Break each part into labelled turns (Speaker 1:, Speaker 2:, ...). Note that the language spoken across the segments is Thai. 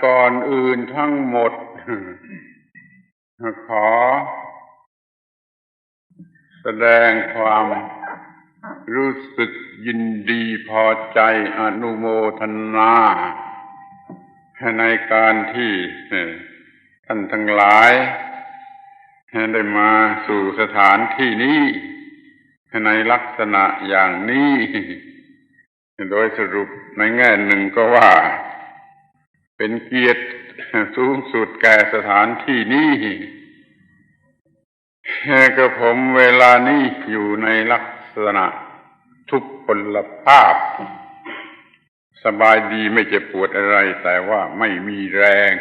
Speaker 1: ก่อนอื่นทั้งหมดขอแสดงความรู้สึกยินดีพอใจอนุโมทนาในการที่ท่านทั้งหลายได้มาสู่สถานที่นี้ในลักษณะอย่างนี้โดยสรุปในแง่หนึ่งก็ว่าเป็นเกียรติสูงสุดแก่สถานที่นี้ก็ผมเวลานี้อยู่ในลักษณะทุพพลภาพสบายดีไม่เจ็บปวดอะไรแต่ว่าไม่มีแรง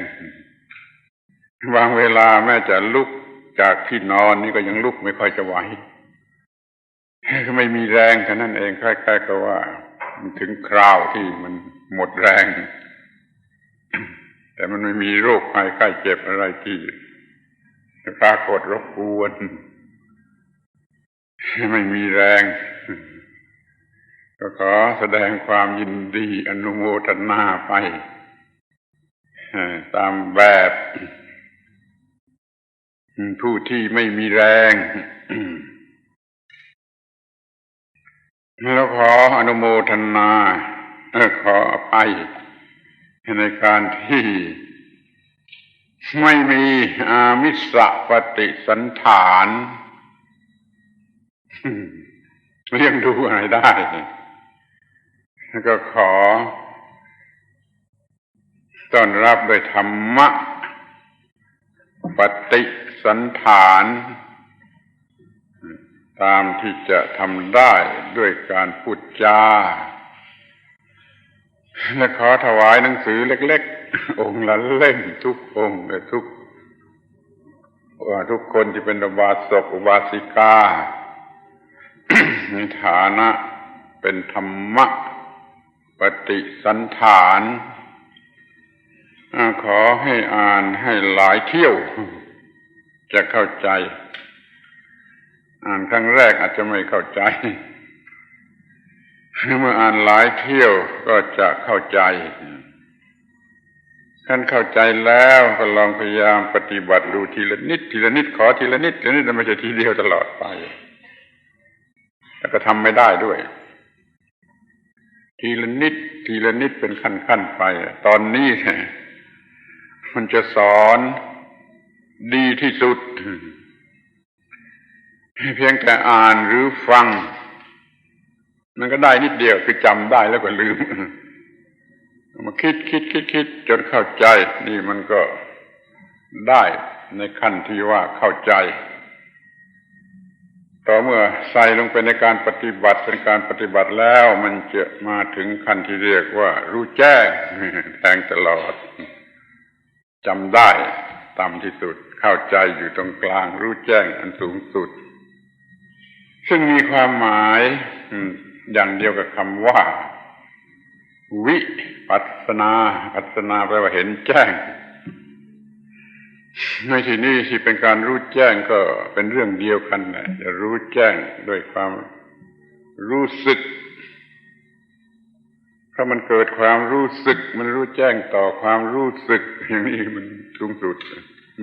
Speaker 1: บางเวลาแม้จะลุกจากที่นอนนี่ก็ยังลุกไม่ค่อยจะไหวไม่มีแรงแค่นั้นเองคล้ายๆกับว่ามันถึงคราวที่มันหมดแรงแต่มันไม่มีโรคภัยไข้เจ็บอะไรที่ปรากฏรบกวนไม่มีแรงก็ขอแสดงความยินดีอนุโมทนาไปตามแบบผู้ที่ไม่มีแรงแล้วขออนุโมทนาขออภัยในการที่ไม่มีอามิสปฏิสันฐานเลี้ยงดูอะไรได้แล้วก็ขอต้อนรับโดยธรรมะปฏิสันฐานตามที่จะทำได้ด้วยการพูดจาและขอถวายหนังสือเล็กๆองค์ละเล่มทุกองค์และทุกคนที่เป็นอุบาสกอุบาสิกาในฐานะเป็นธรรมะปฏิสันฐานขอให้อ่านให้หลายเที่ยวจะเข้าใจอ่านครั้งแรกอาจจะไม่เข้าใจเมื่ออ่านหลายเที่ยวก็จะเข้าใจท่านเข้าใจแล้วก็ลองพยายามปฏิบัติดูทีละนิดทีละนิดขอทีละนิดทีละนิดไม่ใช่ทีเดียวตลอดไปแล้วก็ทำไม่ได้ด้วยทีละนิดทีละนิดเป็นขั้นๆไปตอนนี้มันจะสอนดีที่สุดเพียงแต่อ่านหรือฟังมันก็ได้นิดเดียวคือจำได้แล้วก็ลืมมาคิดจนเข้าใจนี่มันก็ได้ในขั้นที่ว่าเข้าใจต่อเมื่อใส่ลงไปในการปฏิบัติเป็นการปฏิบัติแล้วมันจะมาถึงขั้นที่เรียกว่ารู้แจ้งแทงตลอดจำได้ต่ำที่สุดเข้าใจอยู่ตรงกลางรู้แจ้งอันสูงสุดซึ่งมีความหมายอย่างเดียวกับคำว่าวิปัสสนาปัสสนาแปลว่าเห็นแจ้งในที่นี้ที่เป็นการรู้แจ้งก็เป็นเรื่องเดียวกันนะจะรู้แจ้งด้วยความรู้สึกเพราะมันเกิดความรู้สึกมันรู้แจ้งต่อความรู้สึกอย่างนี้มันสูงสุด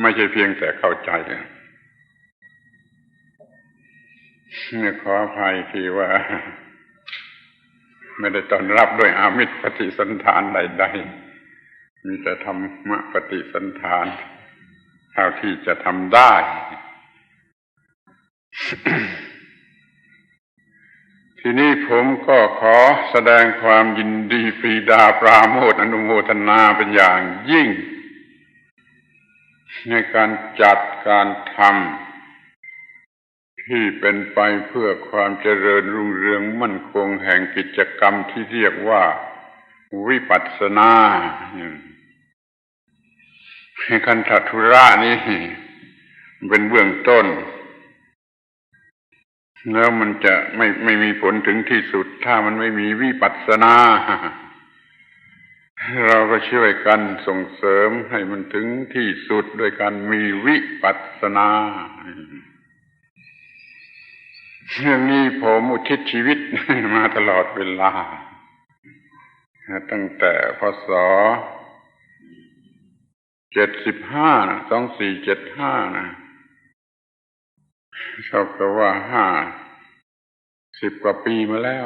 Speaker 1: ไม่ใช่เพียงแต่เข้าใจเนี่ยขออภัยที่ว่าไม่ได้ต้อนรับด้วยอามิสปฏิสันฐานใดๆมีแต่ธรรมะปฏิสันฐานเท่าที่จะทำได้ ทีนี้ผมก็ขอแสดงความยินดีปรีดาปราโมทย์อนุโมทนาเป็นอย่างยิ่งในการจัดการทำที่เป็นไปเพื่อความเจริญรุ่งเรืองมั่นคงแห่งกิจกรรมที่เรียกว่าวิปัสสนาคันธทุระนี่เป็นเบื้องต้นแล้วมันจะไม่มีผลถึงที่สุดถ้ามันไม่มีวิปัสสนาเราก็ช่วยกันส่งเสริมให้มันถึงที่สุดโดยการมีวิปัสสนาเรื่องนี้ผมอุทิศชีวิตมาตลอดเวลาตั้งแต่พศ 75นะ2475นะเท่ากับว่า50 กว่าปีมาแล้ว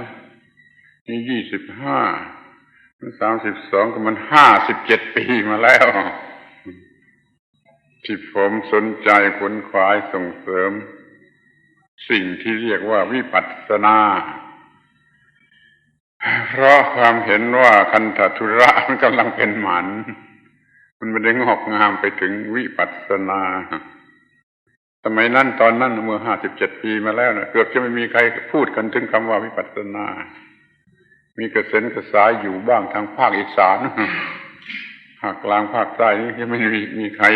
Speaker 1: นี่25มัน32ก็มัน57 ปีมาแล้วที่ผมสนใจขวนขวายส่งเสริมสิ่งที่เรียกว่าวิปัสสนาเพราะความเห็นว่าคันธทุระมันกำลังเป็นหมันมันไม่ได้งอกงามไปถึงวิปัสสนาสมัยนั้นตอนนั้นเมื่อ57 ปีมาแล้วนะเกือบจะไม่มีใครพูดกันถึงคำว่าวิปัสสนามีกระเซ็นกระสายอยู่บ้างทางภาคอีสานภาคกลางภาคใต้นี่ยังไม่มีใคร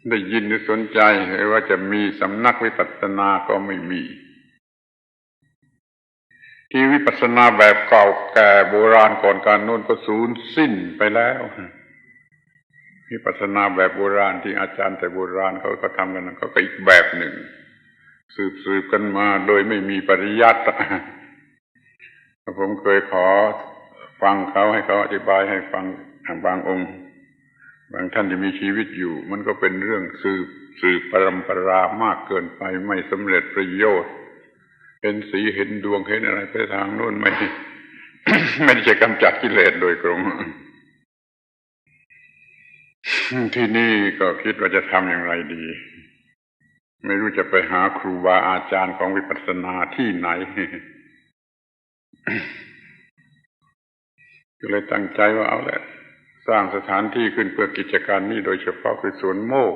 Speaker 1: ได้ยินหรือสนใจหรือว่าจะมีสำนักวิปัสสนาก็ไม่มีที่วิปัสสนาแบบเก่าแก่โบราณก่อนการโน้นก็สูญสิ้นไปแล้ววิปัสสนาแบบโบราณที่อาจารย์แต่โบราณเขาก็ทำกันเขาก็อีกแบบหนึ่งสืบกันมาโดยไม่มีปริยัติผมเคยขอฟังเขาให้เขาอธิบายให้ฟังบางองค์บางท่านที่มีชีวิตอยู่มันก็เป็นเรื่องสืบปรำปรามากเกินไปไม่สำเร็จประโยชน์เห็นสีเห็นดวงเห็นอะไรไปทางโน้นไม่ ไม่ได้จะกำจัดกิเลสโดยตรงที่นี่ก็คิดว่าจะทำอย่างไรดีไม่รู้จะไปหาครูบาอาจารย์ของวิปัสสนาที่ไหน ก็เลยตั้งใจว่าเอาแหละสร้างสถานที่ขึ้นเพื่อกิจการนี้โดยเฉพาะคือสวนโมก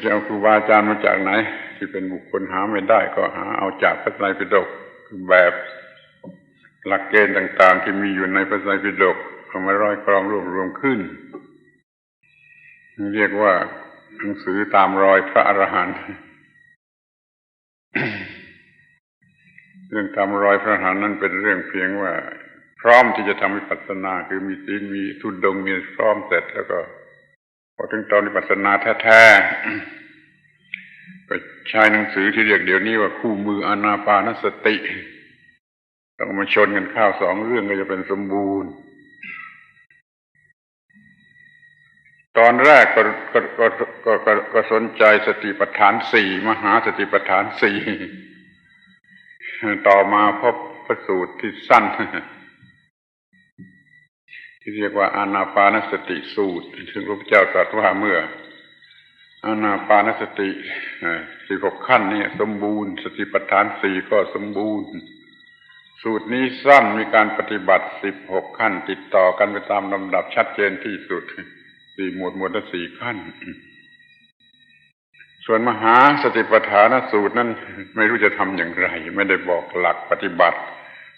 Speaker 1: จะเอาครูบาอาจารย์มาจากไหนที่เป็นบุคคลหาไม่ได้ก็หาเอาจากพระไตรปิฎกแบบหลักเกณฑ์ต่างๆที่มีอยู่ในพระไตรปิฎกเอามาร้อยกรองรวบรวมขึ้นเรียกว่าหนังสือตามรอยพระอรหันต์เรื่องตามรอยพระอรหันต์นั้นเป็นเรื่องเพียงว่าพร้อมที่จะทำวิปัสสนาคือมีศีลมีทุดงค์มีพร้อมเสร็จแล้วก็พอถึงตอนวิปัสสนาแท้ๆก็ใช้หนังสือที่เรียกเดี๋ยวนี้ว่าคู่มืออานาปานสติต้องมาชนกันข้าวสองเรื่องก็จะเป็นสมบูรณ์ตอนแรกก็สนใจสติปัฏฐาน4มหาสติปัฏฐาน4ต่อมาพบพระสูตรที่สั้นที่เรียกว่าอานาปานสติสูตรซึ่งพระพุทธเจ้าตรัสว่าเมื่ออานาปานสติ16 ขั้นนี่สมบูรณ์สติปัฏฐาน4ก็สมบูรณ์สูตรนี้สั้นมีการปฏิบัติ16 ขั้นติดต่อกันไปตามลำดับชัดเจนที่สุด4 หมวดละ4 ขั้นส่วนมหาสติปัฏฐานสูตรนั้นไม่รู้จะทำอย่างไรไม่ได้บอกหลักปฏิบัติ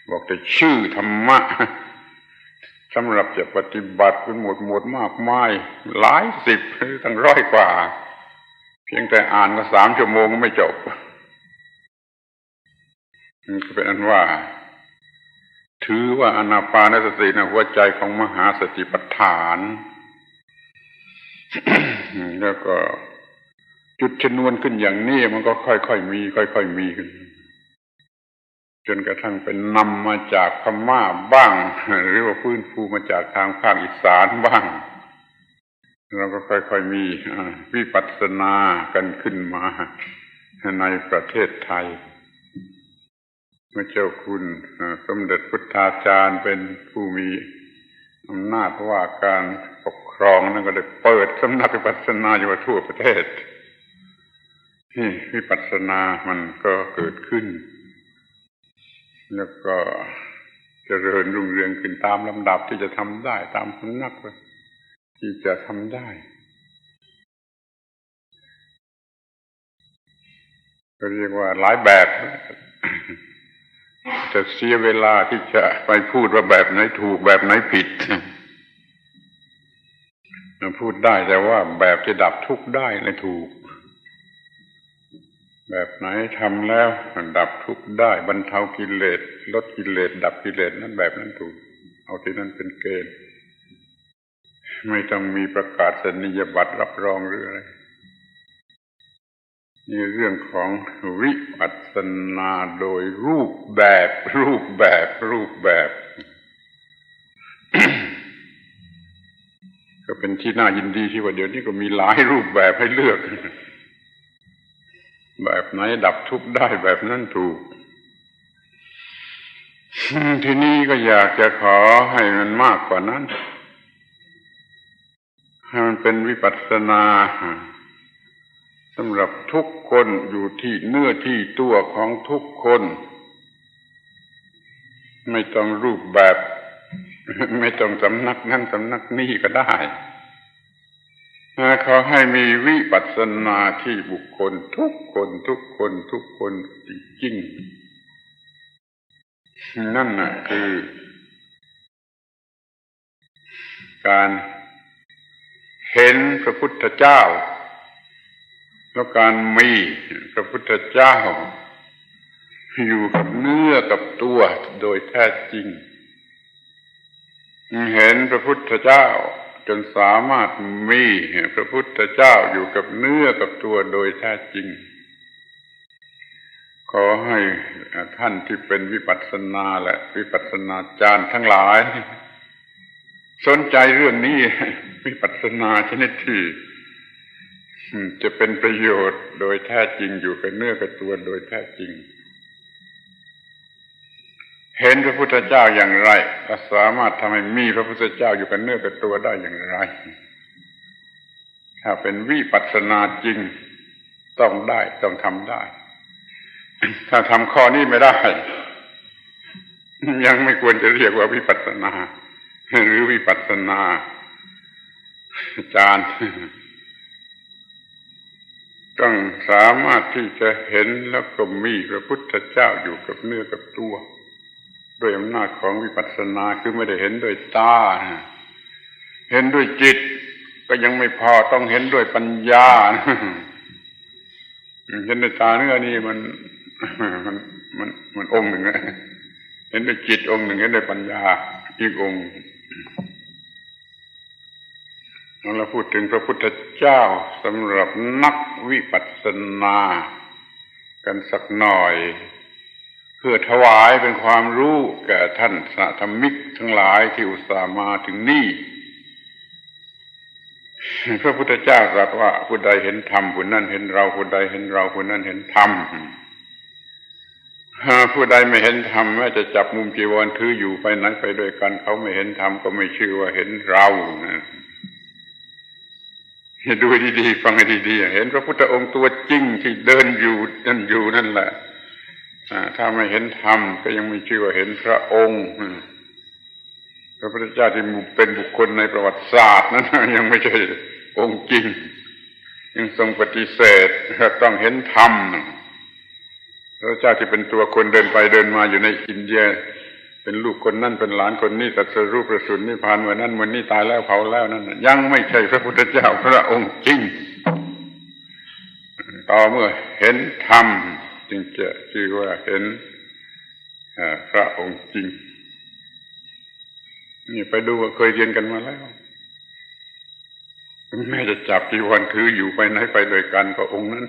Speaker 1: บอกแต่ชื่อธรรมะสำหรับจะปฏิบัติเป็นหมวดมากมายหลายสิบตั้ง100 กว่าเพียงแต่อ่านก็3 ชั่วโมงก็ไม่จบก็เป็นอันว่าถือว่าอานาปานสตินะหัวใจของมหาสติปัฏฐานแล้วก็จุดชนวนขึ้นอย่างนี้มันก็ค่อยๆมีขึ้นจนกระทั่งเป็นนำมาจากพม่าบ้างหรือว่าฟื้นฟูมาจากทางภาคอีสานบ้างเราก็ค่อยๆมีวิปัสสนากันขึ้นมาในประเทศไทยพระเจ้าคุณสมเด็จพุทธาจารย์เป็นผู้มีอำนาจว่าการปกครองนั่นก็ได้เปิดสำนักวิปัสสนาอยู่ทั่วประเทศนี่วิปัสสนามันก็เกิดขึ้นแล้วก็เจริญรุ่งเรืองขึ้นตามลำดับที่จะทำได้ตามสำนักที่จะทำได้ก็เรียกว่าหลายแบบจะเสียเวลาที่จะไปพูดว่าแบบไหนถูกแบบไหนผิดพูดได้แต่ว่าแบบที่ดับทุกข์ได้เลยถูกแบบไหนทำแล้วดับทุกข์ได้บรรเทากิเลสลดกิเลสดับกิเลสนั้นแบบนั้นถูกเอาที่นั้นเป็นเกณฑ์ไม่ต้องมีประกาศนียบัตรรับรองหรืออะไรนี่เรื่องของวิปัสสนาโดยรูปแบบ ก็เป็นที่น่ายินดีที่ว่าเดี๋ยวนี้ก็มีหลายรูปแบบให้เลือกแบบไหนดับทุกข์ได้แบบนั้นถูกทีนี้ก็อยากจะขอให้มันมากกว่านั้นให้มันเป็นวิปัสสนาสำหรับทุกคนอยู่ที่เนื้อที่ตัวของทุกคนไม่ต้องรูปแบบไม่ต้องสำนักนั้นสำนักนี้ก็ได้ขอให้มีวิปัสสนาที่บุคคลทุกคนทุกคนทุกคนจริงๆนั่นน่ะคือการเห็นพระพุทธเจ้าแล้วการมีพระพุทธเจ้าอยู่กับเนื้อกับตัวโดยแท้จริงเห็นพระพุทธเจ้าจนสามารถมีพระพุทธเจ้าอยู่กับเนื้อกับตัวโดยแท้จริงขอให้ท่านที่เป็นวิปัสสนาและวิปัสสนาจารย์ทั้งหลายสนใจเรื่องนี้วิปัสสนาชนิดที่จะเป็นประโยชน์โดยแท้จริงอยู่กับเนื้อกับตัวโดยแท้จริงเห็นพระพุทธเจ้าอย่างไรก็สามารถทำให้มีพระพุทธเจ้าอยู่กับเนื้อกับตัวได้อย่างไรถ้าเป็นวิปัสสนาจริงต้องได้ต้องทำได้ถ้าทำข้อนี้ไม่ได้ยังไม่ควรจะเรียกว่าวิปัสสนาหรือวิปัสสนาจารย์ต้องสามารถที่จะเห็นแล้วก็มีพระพุทธเจ้าอยู่กับเนื้อกับตัวด้วยอำนาจของวิปัสสนาคือไม่ได้เห็นด้วยตาเห็นด้วยจิตก็ยังไม่พอต้องเห็นด้วยปัญญาเห็นด้วยตาเนื้อนี่มันองค์หนึ่งนะเห็นด้วยจิตองค์หนึ่งเห็นด้วยปัญญาอีกองค์เราพูดถึงพระพุทธเจ้าสำหรับนักวิปัสสนากันสักหน่อยเพื่อถวายเป็นความรู้แก่ท่านสาธมิกทั้งหลายที่อุตส่าห์มาถึงนี่พระพุทธเจ้าตรัสว่าผู้ใดเห็นธรรมผู้นั้นเห็นเราผู้ใดเห็นเราผู้นั้นเห็นธรรมผู้ใดไม่เห็นธรรมแม้จะจับมุมจีวรถืออยู่ไปไหนไปด้วยกันเขาไม่เห็นธรรมก็ไม่ชื่อว่าเห็นเราดูดีๆฟังให้ดีๆเห็นพระพุทธองค์ตัวจริงที่เดินอยู่นั่นแหละถ้าไม่เห็นธรรมก็ยังไม่ชื่อว่าเห็นพระองค์พระพุทธเจ้าที่เป็นบุคคลในประวัติศาสตร์นั้นยังไม่ใช่องค์จริงยังทรงปฏิเสธต้องเห็นธรรมพระเจ้าที่เป็นตัวคนเดินไปเดินมาอยู่ในอินเดียเป็นลูกคนนั่นเป็นหลานคนนี้ตรัสรู้ประสูตินิพพานวันนั้นวันนี้ตายแล้วเผาแล้วนั่นยังไม่ใช่พระพุทธเจ้าพระองค์จริงต่อเมื่อเห็นธรรมจึงจะชื่อว่าเห็นพระองค์จริงนี่ไปดูเคยเรียนกันมาแล้วแม้จะจับจีวรถืออยู่ไปไหนไปด้วยกันก็องค์นั้น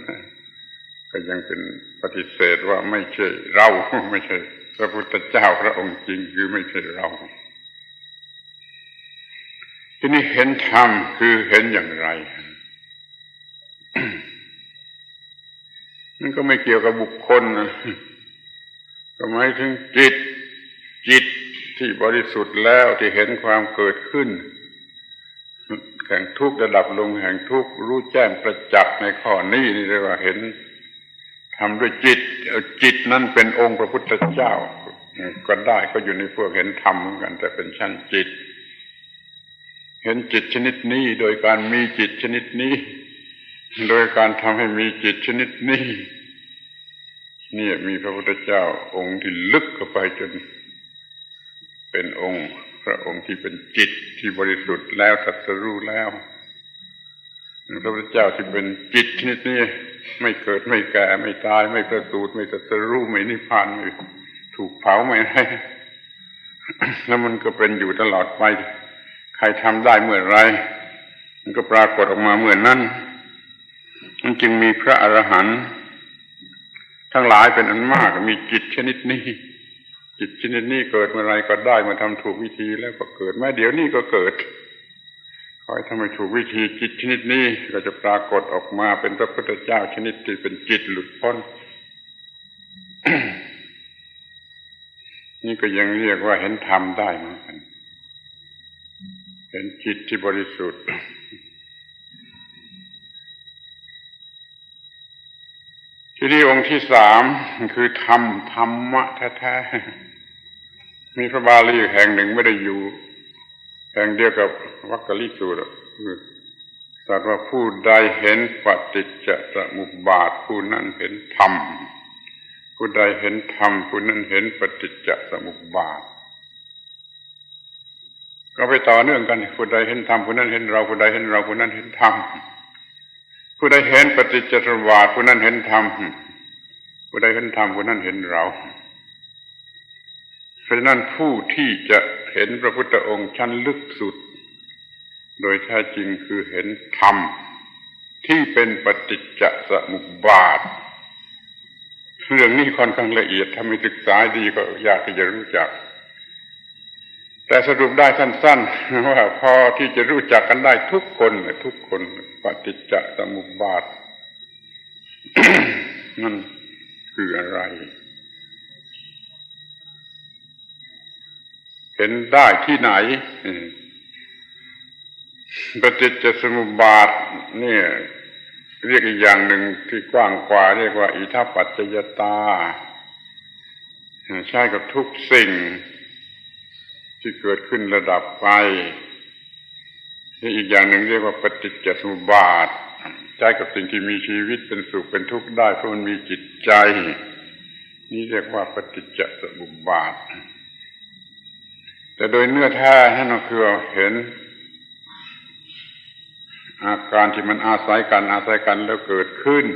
Speaker 1: ก็ยังเป็นปฏิเสธว่าไม่ใช่เราไม่ใช่พระพุทธเจ้าพระองค์จริงคือไม่ใช่เราที่นี่เห็นธรรมคือเห็นอย่างไรมันก็ไม่เกี่ยวกับบุคคลก็หมายถึงจิตที่บริสุทธิ์แล้วที่เห็นความเกิดขึ้นแห่งทุกข์ระดับลงแห่งทุกข์รู้แจ้งประจักษ์ในข้อนี้นี่เรียกว่าเห็นทำด้วยจิตนั้นเป็นองค์พระพุทธเจ้าก็ได้ก็อยู่ในพวกเห็นธรรมเหมือนกันแต่เป็นชั้นจิตเห็นจิตชนิดนี้โดยการมีจิตชนิดนี้โดยการทำให้มีจิตชนิดนี้นี่มีพระพุทธเจ้าองค์ที่ลึกเข้าไปจนเป็นองค์พระองค์ที่เป็นจิตที่บริสุทธิ์แล้วตรัสรู้แล้วพระพุทธเจ้าที่เป็นจิตชนิดนี้ไม่เกิดไม่แก่ไม่ตายไม่ประสูติไม่ตรัสรู้ไม่นิพพานไม่ถูกเผาไม่อะไรแล้วมันก็เป็นอยู่ตลอดไปใครทำได้เมื่อไรมันก็ปรากฏออกมาเมื่อนั้นมันจึงมีพระอรหันต์ทั้งหลายเป็นอันมากมีจิตชนิดนี้จิตชนิดนี้เกิดเมื่อไรก็ได้มาทำถูกวิธีแล้วก็เกิดแม้เดี๋ยวนี้ก็เกิดข อยทำให้ถูกวิธีจิตชนิดนี้ก็จะปรากฏออกมาเป็นพระพุทธเจ้าชนิดที่เป็นจิตหลุดพ้น นี่ก็ยังเรียกว่าเห็นธรรมได้เหมือนกันเห็นจิตที่บริสุทธิ์ที่นี่องค์ที่สามคือธรรมะแท้ๆมีพระบาลีแห่งหนึ่งไม่ได้อยู่แห่งเดียวกับวรรคลิสูตรคือสัตว์ว่าผู้ใดเห็นปฏิจจสมุปบาทผู้นั้นเห็นธรรมผู้ใดเห็นธรรมผู้นั้นเห็นปฏิจจสมุปบาทก็ไปต่อเนื่องกันผู้ใดเห็นธรรมผู้นั้นเห็นเราผู้ใดเห็นเราผู้นั้นเห็นธรรมผู้ใดเห็นปฏิจจสมุปบาทผู้นั้นเห็นธรรมผู้ใดเห็นธรรมผู้นั้นเห็นเราเพราะฉะนั้นผู้ที่จะเห็นพระพุทธองค์ชั้นลึกสุดโดยแท้จริงคือเห็นธรรมที่เป็นปฏิจจสมุปบาทเรื่องนี้ค่อนข้างละเอียดถ้าไม่ศึกษาดีก็ยากที่จะรู้จักแต่สรุปได้สั้นๆว่าพอที่จะรู้จักกันได้ทุกคนปฏิจจสมุปบาท นั่นคืออะไรเห็นได้ที่ไหนปฏิจจสมุปบาทนี่เรียกอีกอย่างหนึ่งที่กว้างกว่าเรียกว่าอิทัปปัจจยตาใช้กับทุกสิ่งที่เกิดขึ้นระดับไปอีกอย่างหนึ่งเรียกว่าปฏิจจสมุปบาทใช้กับสิ่งที่มีชีวิตเป็นสุขเป็นทุกข์ได้เพราะมันมีจิตใจนี่เรียกว่าปฏิจจสมุปบาทแต่โดยเนื้อแท้นั่นก็คือเห็นอาการที่มันอาศัยกันแล้วเกิดขึ้น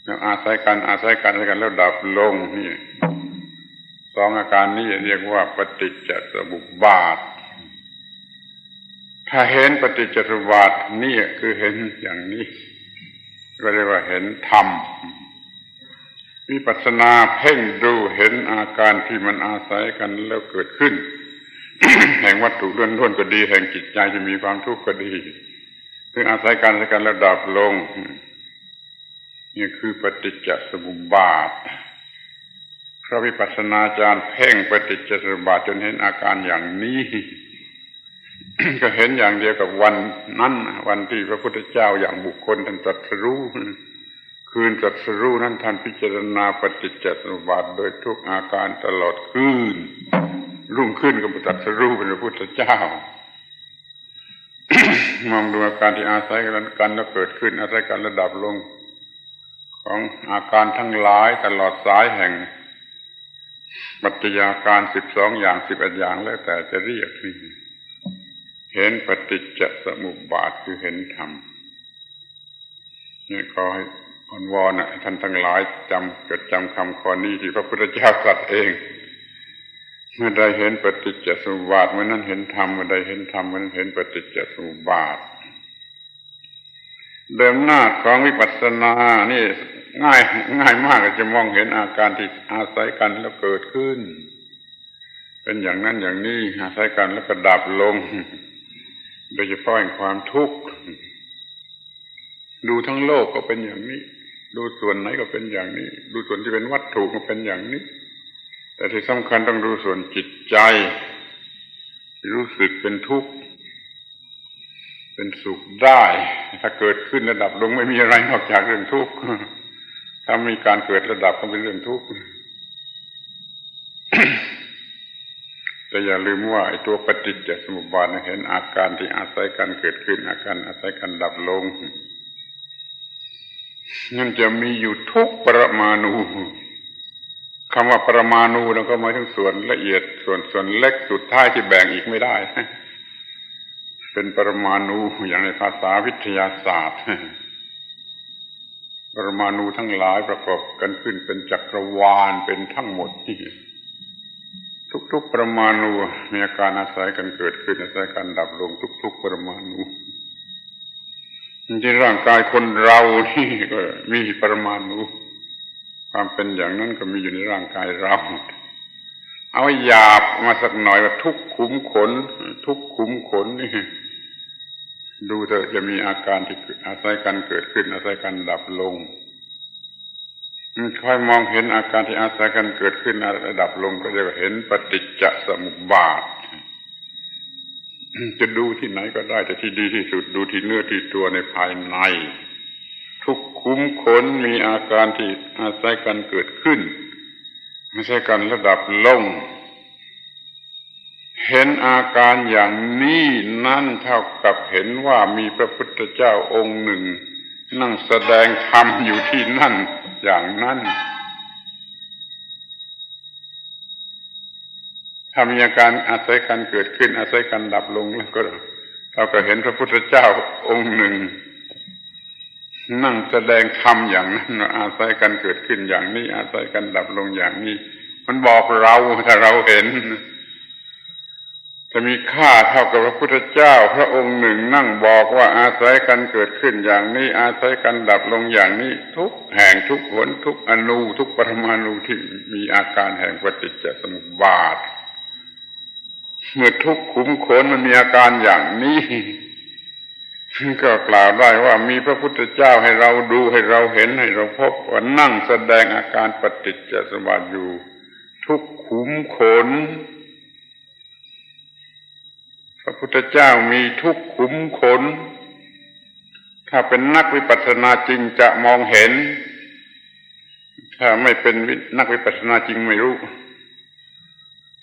Speaker 1: แล้วอาศัยกันแล้วดับลงนี่สองอาการนี้เรียกว่าปฏิจจสมุปบาทถ้าเห็นปฏิจจสมุปบาทนี่คือเห็นอย่างนี้ก็เรียกว่าเห็นธรรมวิปัสสนาเพ่งดูเห็นอาการที่มันอาศัยกันแล้วเกิดขึ้น แห่งวัตถุล้วนๆก็ดีแห่งจิตใจจะมีความทุกข์ก็ดีคืออาศัยกันแล้วดับลงนี่คือปฏิจจสมุปบาทพระวิปัสสนาจารย์เพ่งปฏิจจสมุปบาทจนเห็นอาการอย่างนี้ ก็เห็นอย่างเดียวกับวันนั้นวันที่พระพุทธเจ้าอย่างบุคคลท่านตรัสรู้คืนตรัสรู้นั้นท่านพิจารณาปฏิจจสมุปบาทโดยทุกอาการตลอดคืนรุ่งขึ้นก็ตรัสรู้เป็นพระพุทธเจ้า มองดูอาการที่อาศัยกันแล้วเกิดขึ้นอาศัยกันระดับลงของอาการทั้งหลายตลอดสายแห่งปัจจัยอาการ12อย่าง11อย่างแล้วแต่จะเรียกนี่เห็นปฏิจจสมุปบาทคือเห็นธรรมนี่ขอให้อ้อนวอนท่านทั้งหลายจดจำคำข้อนี้ที่พระพุทธเจ้าตรัสเองเมื่อใดเห็นปฏิจจสมุปบาทเมื่อนั้นเห็นธรรมเมื่อใดเห็นธรรมเมื่อนั้นเห็นปฏิจจสมุปบาทเดิมหน้าของวิปัสสนานี่ง่ายมากจะมองเห็นอาการที่อาศัยกันแล้วเกิดขึ้นเป็นอย่างนั้นอย่างนี้อาศัยกันแล้วก็ดับลงโดยเฉพาะแห่งความทุกข์ดูทั้งโลกก็เป็นอย่างนี้ดูส่วนไหนก็เป็นอย่างนี้ดูส่วนที่เป็นวัตถุก็เป็นอย่างนี้แต่ที่สำคัญต้องดูส่วนจิตใจที่รู้สึกเป็นทุกข์เป็นสุขได้ถ้าเกิดขึ้นระดับลงไม่มีอะไรนอกจากเรื่องทุกข์ถ้ามีการเกิดระดับก็เป็นเรื่องทุกข์ แต่อย่าลืมว่าไอ้ตัวปฏิจจสมุปบาทเห็นอาการที่อาศัยกันเกิดขึ้นอาการอาศัยกันดับลงนั่นจะมีอยู่ทุกปรมาณูคำว่าปรมาณูเราก็หมายถึงส่วนละเอียดส่วนเล็กสุดท้ายที่แบ่งอีกไม่ได้เป็นปรมาณูอย่างในภาษาวิทยาศาสตร์ปรมาณูทั้งหลายประกอบกันขึ้นเป็นจักรวาลเป็นทั้งหมดนี่ทุกๆปรมาณูมีอาการอาศัยกันเกิดขึ้นอาศัยกันดับลงทุกๆปรมาณูที่ร่างกายคนเรานี่ก็มีปรมาณูความเป็นอย่างนั้นก็มีอยู่ในร่างกายเราเอาหยาบมาสักหน่อยว่าทุกขุมขนนี่ ดูเถอะจะมีอาการที่อาศัยกันเกิดขึ้นอาศัยกันดับลงค่อยมองเห็นอาการที่อาศัยกันเกิดขึ้นดับลงก็จะเห็นปฏิจจสมุปบาทจะดูที่ไหนก็ได้แต่ที่ดีที่สุดดูที่เนื้อที่ตัวในภายในทุกขุมขนมีอาการที่อาศัยกันเกิดขึ้นอาศัยกันระดับลงเห็นอาการอย่างนี้นั่นเท่ากับเห็นว่ามีพระพุทธเจ้าองค์หนึ่งนั่งแสดงธรรมอยู่ที่นั่นอย่างนั้นถ้ามีอาการอาศัยกันเกิดขึ้นอาศัยกันดับลงแล้วก็เราก็เห็นพระพุทธเจ้าองค์หนึ่งนั่งแสดงธรรมอย่างนั้นอาศัยกันเกิดขึ้นอย่างนี้อาศัยกันดับลงอย่างนี้มันบอกเราถ้าเราเห็นจะมีค่าเท่ากับพระพุทธเจ้าพระองค์หนึ่งนั่งบอกว่าอาศัยกันเกิดขึ้นอย่างนี้อาศัยกันดับลงอย่างนี้ทุกแห่งทุกหนทุกอนูทุกปรมาณูที่มีอาการแห่งปฏิจจสมุปบาทเมื่อทุกขุมขนมันมีอาการอย่างนี้ก็กล่าวได้ว่ามีพระพุทธเจ้าให้เราดูให้เราเห็นให้เราพบว่านั่งแสดงอาการปฏิจจสมุปบาทอยู่ทุกขุมขนพระพุทธเจ้ามีทุกขุมขนถ้าเป็นนักวิปัสสนาจริงจะมองเห็นถ้าไม่เป็นนักวิปัสสนาจริงไม่รู้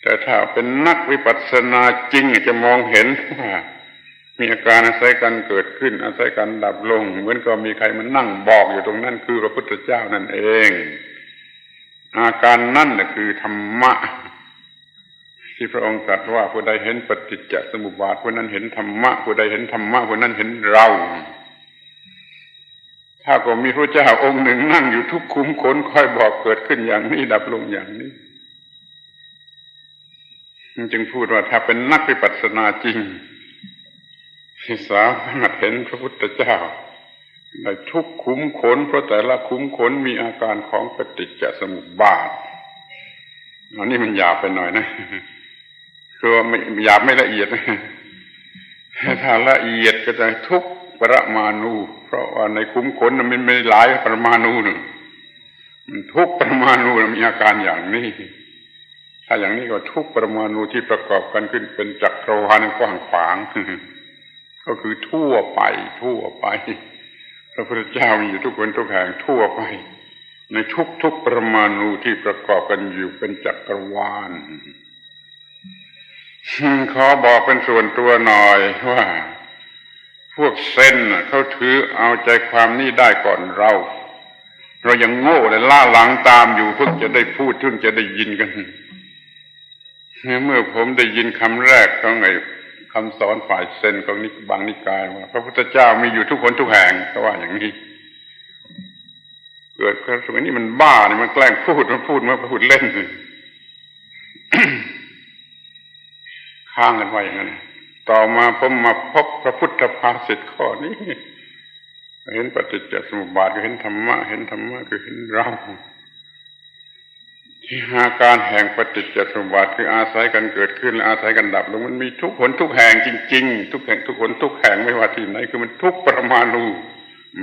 Speaker 1: แต่ถ้าเป็นนักวิปัสสนาจริงจะมองเห็นว่ามีอาการอาศัยกันเกิดขึ้นอาศัยกันดับลงเหมือนกับมีใครมานั่งบอกอยู่ตรงนั้นคือพระพุทธเจ้านั่นเองอาการนั่นคือธรรมะที่พระองค์ตรัสว่าผู้ใดเห็นปฏิจจสมุปบาทผู้นั้นเห็นธรรมะผู้ใดเห็นธรรมะผู้นั้นเห็นเราถ้าก็มีพระเจ้าองค์หนึ่งนั่งอยู่ทุกขุมขนคอยบอกเกิดขึ้นอย่างนี้ดับลงอย่างนี้จึงพูดว่าถ้าเป็นนักวิปัสสนาจริงที่สามารถเห็นพระพุทธเจ้าในทุกขุมขนเพราะแต่ละขุมขนมีอาการของปฏิจจสมุปบาทอันนี้มันหยาบไปหน่อยนะคือไม่หยาบไม่ละเอียดถ้าละเอียดก็จะทุกปรมาณูเพราะว่าในขุมขนมันไม่หลายปรมาณูหนึ่งมันทุกปรมาณูมีอาการอย่างนี้ถ้าอย่างนี้ก็ทุกปรมาณูที่ประกอบกันขึ้นเป็นจักรวาลกว้างขวางก็คือทั่วไปพระพุทธเจ้ามีอยู่ทุกคนทุกแห่งทั่วไปในทุกปรมาณูที่ประกอบกันอยู่เป็นจักรวาลขอบอกเป็นส่วนตัวหน่อยว่าพวกเซนเขาถือเอาใจความนี้ได้ก่อนเรายังโง่และล่าหลังตามอยู่เพิ่งจะได้พูดเพิ่งจะได้ยินกันเมื่อผมได้ยินคำแรกของไอ้คำสอนฝ่ายเซนของบางนิกายว่าพระพุทธเจ้ามีอยู่ทุกคนทุกแห่งก็ว่าอย่างนี้เกิดความรู้สึกว่านี่มันบ้านี่มันแกล้งพูดมาพูดเล่น ข้างกันไว้อย่างนั้นต่อมาผมมาพบพระพุทธภาษิตข้อนี้เห็นปฏิจจสมุปบาทก็เห็นธรรมะคือเห็นเราที่อาการแห่งปฏิจจสมุปบาทคืออาศัยกันเกิดขึ้นและอาศัยกันดับลงมันมีทุกหนทุกแห่งจริงๆทุกแห่งทุกหนทุกแห่งไม่ว่าที่ไหนคือมันทุกปรมาณู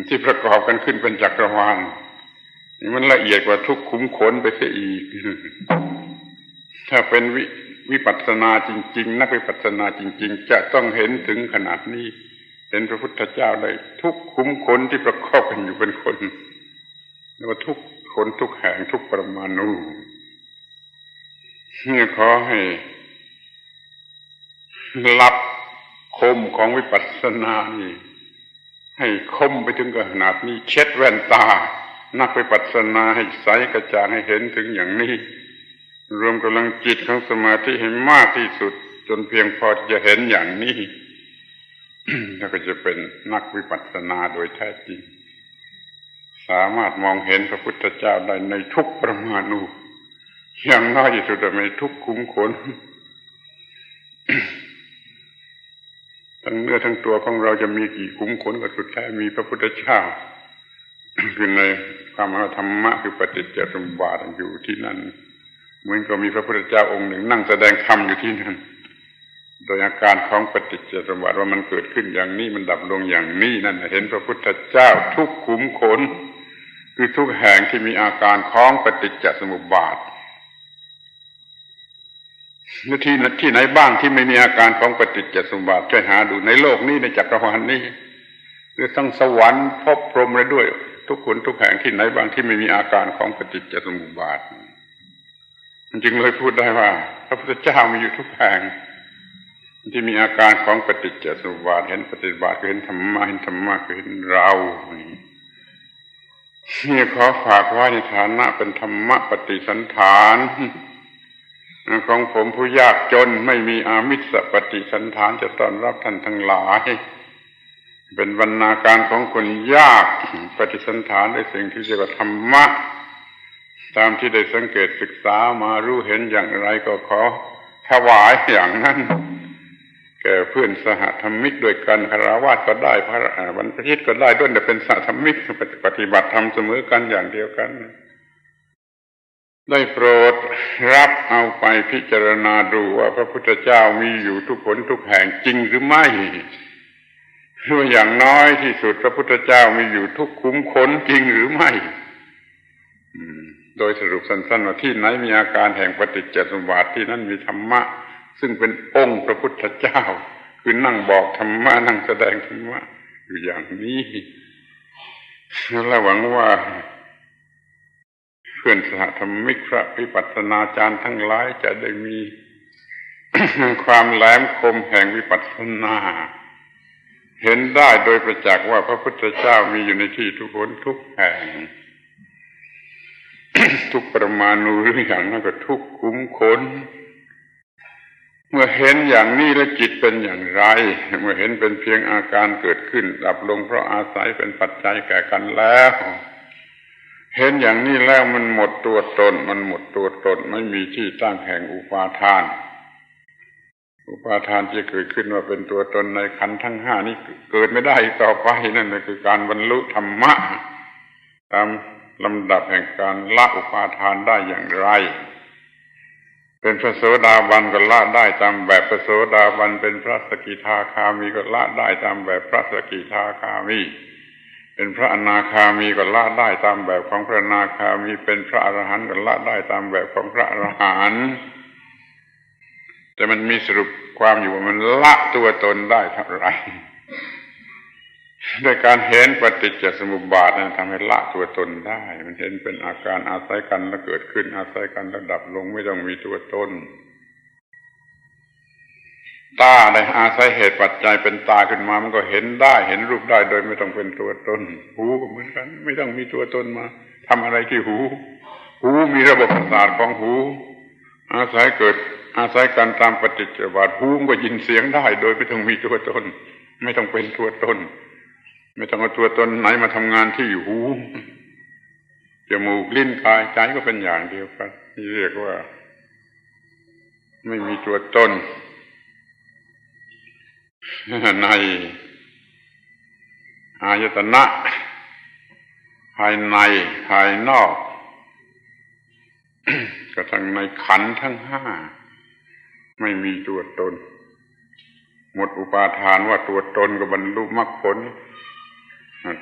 Speaker 1: ที่ประกอบกันขึ้นเป็นจักรวาลนี่มันละเอียดกว่าทุกขุมขนไปเสียอีกถ้าเป็นวิปัสสนาจริงๆนักวิปัสสนาจริงๆจะต้องเห็นถึงขนาดนี้เห็นพระพุทธเจ้าได้ทุกขุมขนที่ประกอบกันอยู่เป็นคนแล้วทุกขนทุกแห่งทุกปรมาณูนี่ขอให้รับคมของวิปัสสนานี่ให้คมไปถึงขนาดนี้เช็ดแว่นตานักวิปัสสนาให้ใสกระจ่างให้เห็นถึงอย่างนี้รวมกำลังจิตของสมาธิให้มากที่สุดจนเพียงพอจะเห็นอย่างนี้ แล้วก็จะเป็นนักวิปัสสนาโดยแท้จริงสามารถมองเห็นพระพุทธเจ้าได้ในทุกปรมาณูอย่างน้อยที่สุดในทุกขุมขน ทั้งเนื้อทั้งตัวของเราจะมีกี่ขุมขนก็สุดท้ายมีพระพุทธเจ้า คือในความธรรมะคือปฏิจจสมุปบาทอยู่ที่นั่นเหมือนกับมีพระพุทธเจ้าองค์หนึ่งนั่งแสดงธรรมอยู่ที่นั่น โดยอาการของปฏิจจสมุปบาทว่ามันเกิดขึ้นอย่างนี้มันดับลงอย่างนี้นั่นเห็นพระพุทธเจ้าทุกขุมขนคือทุกแห่งที่มีอาการของปฏิจจสมุปบาทที่ไหนบ้างที่ไม่มีอาการของปฏิจจสมุปบาทช่วยหาดูในโลกนี้ในจักรวาลนี้หรือทั้งสวรรค์ภพพรหมอะไรด้วยทุกคนทุกแห่งที่ไหนบ้างที่ไม่มีอาการของปฏิจจสมุปบาทมันจึงเลยพูดได้ว่าพระพุทธเจ้ามีอยู่ทุกแห่งที่มีอาการของปฏิจจสมุปบาทเห็นปฏิจจสมุปบาทก็เห็นธรรมะเห็นธรรมะก็เห็นเรานี่ขอฝากไว้ในฐานะเป็นธรรมะปฏิสันฐานของผมผู้ยากจนไม่มีอามิสปฏิสันฐานจะต้อนรับท่านทั้งหลายเป็นบรรณาการของคนยากปฏิสันฐานด้วยสิ่งที่เรียกว่าธรรมะตามที่ได้สังเกตศึกษามารู้เห็นอย่างไรก็ขอถวายอย่างนั้นแก่เพื่อนสหธรรมิกด้วยกันคฤหัสถ์ก็ได้พระบรรพชิตก็ได้ด้วยแต่เป็นสหธรรมิกปฏิบัติธรรมเสมอกันอย่างเดียวกันได้โปรดรับเอาไปพิจารณาดูว่าพระพุทธเจ้ามีอยู่ทุกคนทุกแห่งจริงหรือไม่หรืออย่างน้อยที่สุดพระพุทธเจ้ามีอยู่ทุกขุมขนจริงหรือไม่โดยสรุปสั้นๆว่าที่ไหนมีอาการแห่งปฏิจจสมุปบาทที่นั่นมีธรรมะซึ่งเป็นองค์พระพุทธเจ้าคือนั่งบอกธรรมะนั่งแสดงธรรมะอยู่อย่างนี้และหวังว่าเพื่อนสหธรรมิกพระวิปัสสนาจารย์ทั้งหลายจะได้มี ความแหลมคมแห่งวิปัสสนาเห็นได้โดยประจักษ์ว่าพระพุทธเจ้ามีอยู่ในที่ทุกคนทุกแห่ง ทุกปรมาณูหรืออย่างนั้นก็ทุกขุมขนเมื่อเห็นอย่างนี้แล้วจิตเป็นอย่างไรเมื่อเห็นเป็นเพียงอาการเกิดขึ้นดับลงเพราะอาศัยเป็นปัจจัยแก่กันแล้วเห็นอย่างนี้แล้วมันหมดตัวตนไม่มีที่ตั้งแห่งอุปาทานที่เกิดขึ้นว่าเป็นตัวตนในขันธ์ทั้งห้านี้เกิดไม่ได้อีกต่อไปนั่นคือการบรรลุธรรมะตามลำดับแห่งการละอุปาทานได้อย่างไรเป็นพระโสดาบันก็ละได้ตามแบบพระโสดาบันเป็นพระสกิทาคามีก็ละได้ตามแบบพระสกิทาคามีเป็นพระอนาคามีก็ละได้ตามแบบของพระอนาคามีเป็นพระอรหันต์ก็ละได้ตามแบบของพระอรหันต์แต่มันมีสรุปความอยู่ว่ามันละตัวตนได้เท่าไหร่ด้วยการเห็นปฏิจจสมุปบาทนั้นทำให้ละตัวตนได้มันเห็นเป็นอาการอาศัยกันแล้วเกิดขึ้นอาศัยกันแล้วดับลงไม่ต้องมีตัวตนตาได้อาศัยเหตุปัจจัยเป็นตาขึ้นมามันก็เห็นได้เห็นรูปได้โดยไม่ต้องเป็นตัวตนหูก็เหมือนกันไม่ต้องมีตัวตนมาทำอะไรที่หูมีระบบประสาทของหูอาศัยกันตามปฏิจจสมุปบาทหูก็ยินเสียงได้โดยไม่ต้องมีตัวตนไม่ต้องเป็นตัวตนไม่ต้องเอาตัวตนไหนมาทำงานที่หูจมูกลิ้นกายใจก็เป็นอย่างเดียวกันนี่เรียกว่าไม่มีตัวตนในอายตนะภายในภายนอกกระทั่งในขันธ์ทั้งห้าไม่มีตัวตนหมดอุปาทานว่าตัวตนก็บรรลุมรรคผล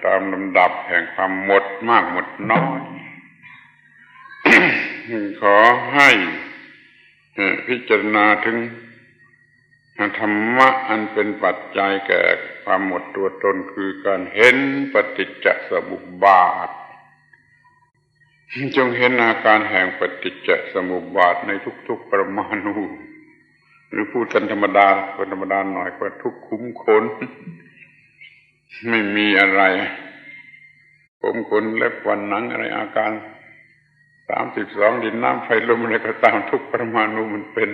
Speaker 1: ตามลำดับแห่งความหมดมากหมดน้อย ขอให้พิจารณาถึงธรรมะอันเป็นปัจจัยแก่ความหมดตัวตนคือการเห็นปฏิจจสมุปบาทจงเห็นอาการแห่งปฏิจจสมุปบาทในทุกๆปรมาณูหรือพูดกันธรรมดาหน่อยก็ทุกขุมขนไม่มีอะไรผมขนเล็บฟันหนังอะไรอาการ32ดินน้ำไฟลมอะไรก็ตามทุกปรมาณูมันเป็น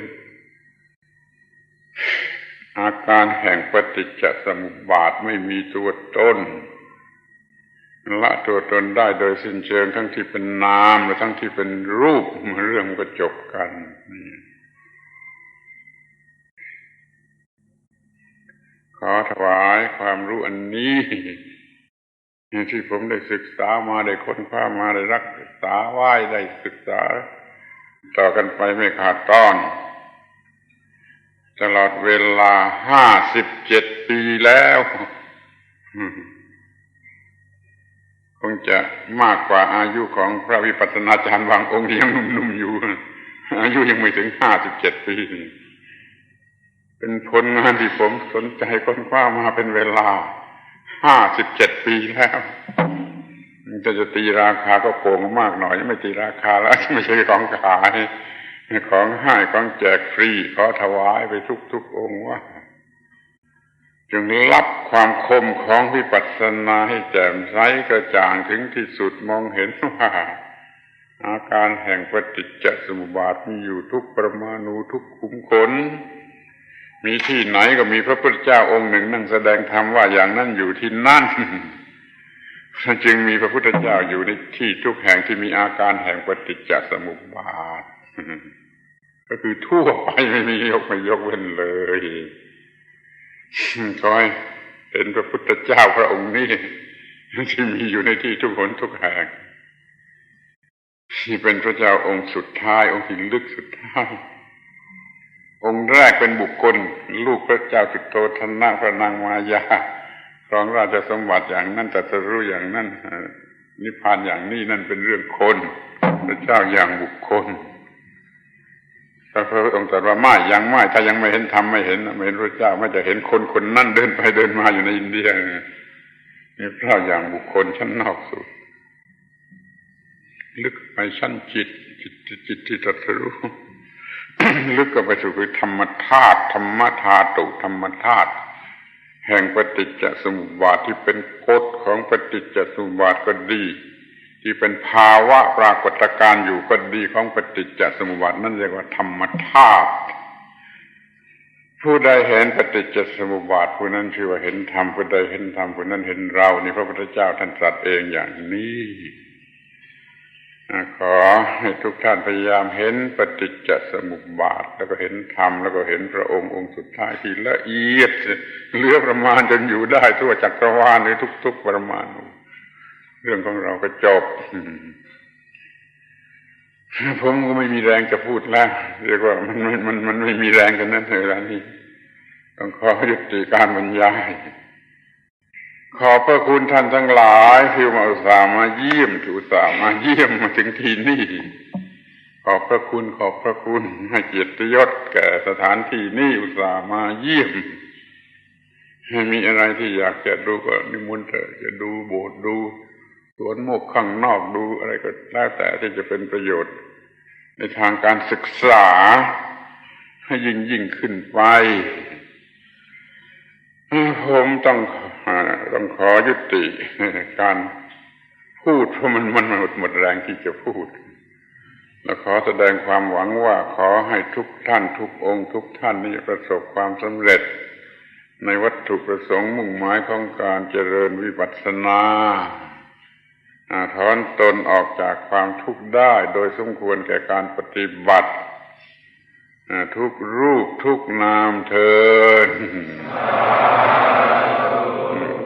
Speaker 1: อาการแห่งปฏิจจสมุปบาทไม่มีตัวตนละตัวตนได้โดยสิ้นเชิงทั้งที่เป็นนามและทั้งที่เป็นรูปเรื่องมันก็จบกันขอถวายความรู้อันนี้ที่ผมได้ศึกษามาได้ค้นคว้ามาได้รักษาไว้ได้ศึกษาต่อกันไปไม่ขาดตอน ตลอดเวลา57 ปีแล้วคงจะมากกว่าอายุของพระวิปัสสนาจารย์บางองค์ที่ยังหนุ่มๆอยู่อายุยังไม่ถึง57 ปีเป็นผลงานที่ผมสนใจค้นคว้ามาเป็นเวลา57 ปีแล้วจะตีราคาก็โกงมากหน่อยไม่ตีราคาแล้วไม่ใช่ของขายของให้ของแจกฟรีขอถวายไปทุกองค์ว่าจึงรับความคมของวิปัสสนาให้แจ่มใสกระจ่างถึงที่สุดมองเห็นว่าอาการแห่งปฏิจจสมุปบาทมีอยู่ทุกปรมาณูทุกขุมขนมีที่ไหนก็มีพระพุทธเจ้าองค์หนึ่งนั่งแสดงธรรมว่าอย่างนั้นอยู่ที่นั่นจึงมีพระพุทธเจ้าอยู่ในที่ทุกแห่งที่มีอาการแห่งปฏิจจสมุปบาทก็คือทั่วไปไม่มียกเว้นเลยขอให้เห็นพระพุทธเจ้าพระองค์นี้ที่มีอยู่ในที่ทุกหนทุกแห่งที่เป็นพระเจ้าองค์สุดท้ายองค์ที่ลึกสุดท้ายองค์แรกเป็นบุคคลลูกพระเจ้าสุโธทนะพระนางมายาครองราชสมบัติอย่างนั้นตรัสรู้อย่างนั้นนิพพานอย่างนี้นั่นเป็นเรื่องคนพระเจ้าอย่างบุคคลพระพุทธองค์ตรัสว่าไม่ยังไม่ถ้ายังไม่เห็นธรรมไม่เห็นพระเจ้าไม่จะเห็นคนนั่นเดินไปเดินมาอยู่ในอินเดียนี่พระเจ้าอย่างบุคคลชั้นนอกสุดลึกไปชั้นจิตที่ตรัสรู้ลึกก็ไปสู่คือธรรมธาตุธรรมธาตุธรรมธาตุแห่งปฏิจจสมุปบาทที่เป็นกฎของปฏิจจสมุปบาทก็ดีที่เป็นภาวะปรากฏการณ์อยู่ก็ดีของปฏิจจสมุปบาทนั่นเรียกว่าธรรมธาตุผู้ใดเห็นปฏิจจสมุปบาทผู้นั้นชื่อว่าเห็นธรรมผู้ใดเห็นธรรมผู้นั้นเห็นเรานี่พระพุทธเจ้าท่านตรัสเองอย่างนี้ขอให้ทุกท่านพยายามเห็นปฏิจจสมุปบาทแล้วก็เห็นธรรมแล้วก็เห็นพระองค์องค์สุดท้ายที่ละเอียดเหลือประมาณจนอยู่ได้ทั่วจักรวาลหรือทุกๆประมาณเรื่องของเราก็จบผมก็ไม่มีแรงจะพูดแล้วเรียกว่ามันไม่มีแรงกันนั้นเวลานี้ต้องขอยุติการบรรยายขอบพระคุณท่านทั้งหลายที่มาอุตส่าห์มาเยี่ยมมาถึงที่นี่ขอบพระคุณให้เกียรติยศแก่สถานที่นี้อุตส่าห์มาเยี่ยมให้มีอะไรที่อยากจะดูก็นิมนต์เถอะจะดูโบสถ์ดูสวนโมกข์ข้างนอกดูอะไรก็แล้วแต่ที่จะเป็นประโยชน์ในทางการศึกษาให้ยิ่งขึ้นไปผมต้องขอยุติการพูดเพราะมันหมดแรงที่จะพูดและขอแสดงความหวังว่าขอให้ทุกท่านทุกองค์ทุกท่านนี้ประสบความสำเร็จในวัตถุประสงค์มุ่งหมายของการเจริญวิปัสสนาถอนตนออกจากความทุกข์ได้โดยสมควรแก่การปฏิบัติทุกรูปทุกนามเถิด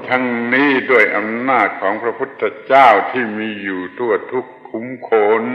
Speaker 1: ทั้งนี้ด้วยอำนาจของพระพุทธเจ้าที่มีอยู่ทั่วทุกขุมขน